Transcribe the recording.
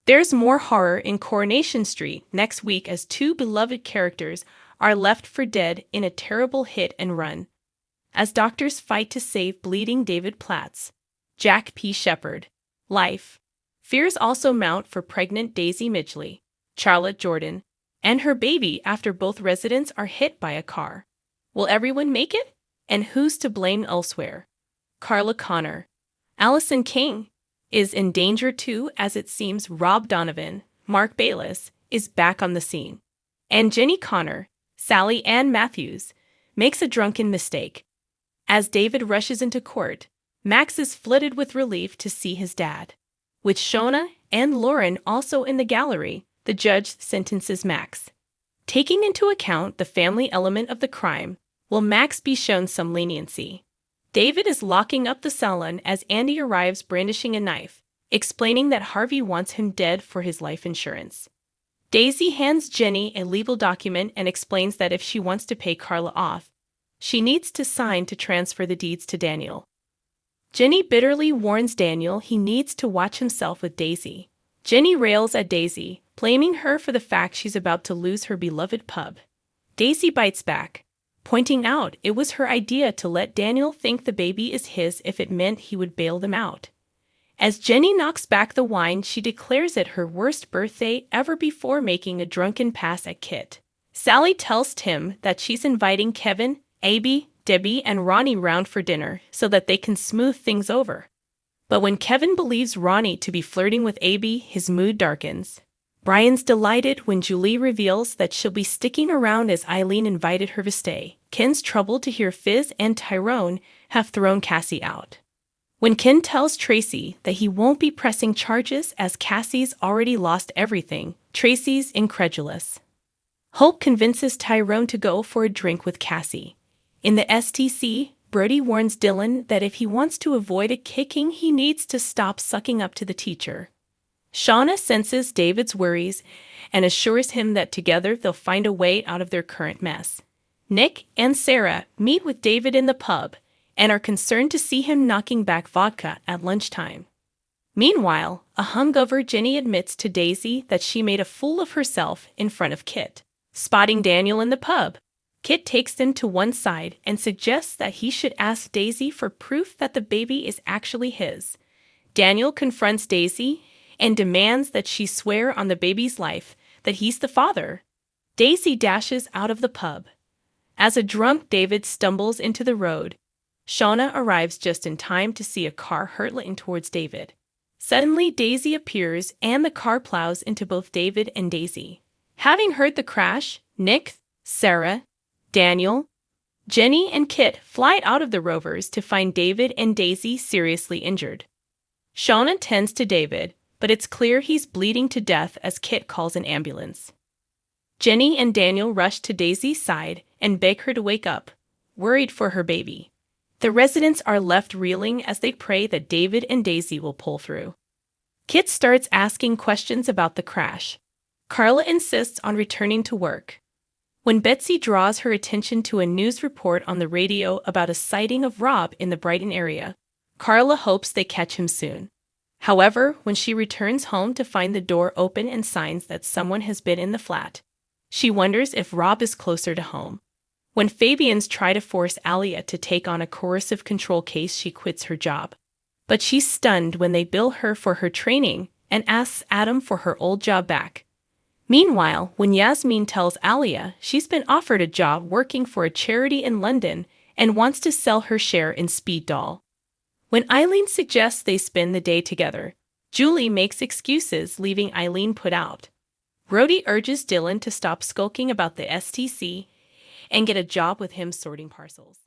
There's more horror in Coronation Street next week as two beloved characters are left for dead in a terrible hit and run. As doctors fight to save bleeding David Platt's Jack P. Shepherd life, fears also mount for pregnant Daisy Midgley, Charlotte Jordan, and her baby after both residents are hit by a car. Will everyone make it? And who's to blame elsewhere? Carla Connor, Allison King, is in danger too, as it seems Rob Donovan, Mark Bayless, is back on the scene. And Jenny Connor, Sally Ann Matthews, makes a drunken mistake. As David rushes into court, Max is flooded with relief to see his dad. With Shona and Lauren also in the gallery, the judge sentences Max. Taking into account the family element of the crime, will Max be shown some leniency? David is locking up the salon as Andy arrives brandishing a knife, explaining that Harvey wants him dead for his life insurance. Daisy hands Jenny a legal document and explains that if she wants to pay Carla off, she needs to sign to transfer the deeds to Daniel. Jenny bitterly warns Daniel he needs to watch himself with Daisy. Jenny rails at Daisy, blaming her for the fact she's about to lose her beloved pub. Daisy bites back, pointing out it was her idea to let Daniel think the baby is his if it meant he would bail them out. As Jenny knocks back the wine, she declares it her worst birthday ever before making a drunken pass at Kit. Sally tells Tim that she's inviting Kevin, Abby, Debbie, and Ronnie round for dinner so that they can smooth things over. But when Kevin believes Ronnie to be flirting with Abby, his mood darkens. Brian's delighted when Julie reveals that she'll be sticking around as Eileen invited her to stay. Ken's troubled to hear Fizz and Tyrone have thrown Cassie out. When Ken tells Tracy that he won't be pressing charges as Cassie's already lost everything, Tracy's incredulous. Hope convinces Tyrone to go for a drink with Cassie. In the STC, Brody warns Dylan that if he wants to avoid a kicking, he needs to stop sucking up to the teacher. Shauna senses David's worries and assures him that together they'll find a way out of their current mess. Nick and Sarah meet with David in the pub and are concerned to see him knocking back vodka at lunchtime. Meanwhile, a hungover Jenny admits to Daisy that she made a fool of herself in front of Kit. Spotting Daniel in the pub, Kit takes him to one side and suggests that he should ask Daisy for proof that the baby is actually his. Daniel confronts Daisy and demands that she swear on the baby's life that he's the father. Daisy dashes out of the pub. As a drunk David stumbles into the road, Shauna arrives just in time to see a car hurtling towards David. Suddenly Daisy appears and the car plows into both David and Daisy. Having heard the crash, Nick, Sarah, Daniel, Jenny, and Kit fly out of the Rovers to find David and Daisy seriously injured. Shauna tends to David, but it's clear he's bleeding to death as Kit calls an ambulance. Jenny and Daniel rush to Daisy's side and beg her to wake up, worried for her baby. The residents are left reeling as they pray that David and Daisy will pull through. Kit starts asking questions about the crash. Carla insists on returning to work. When Betsy draws her attention to a news report on the radio about a sighting of Rob in the Brighton area, Carla hopes they catch him soon. However, when she returns home to find the door open and signs that someone has been in the flat, she wonders if Rob is closer to home. When Fabians try to force Alia to take on a coercive control case, she quits her job. But she's stunned when they bill her for her training and asks Adam for her old job back. Meanwhile, when Yasmin tells Alia she's been offered a job working for a charity in London and wants to sell her share in Speed Doll. When Eileen suggests they spend the day together, Julie makes excuses, leaving Eileen put out. Brody urges Dylan to stop skulking about the STC and get a job with him sorting parcels.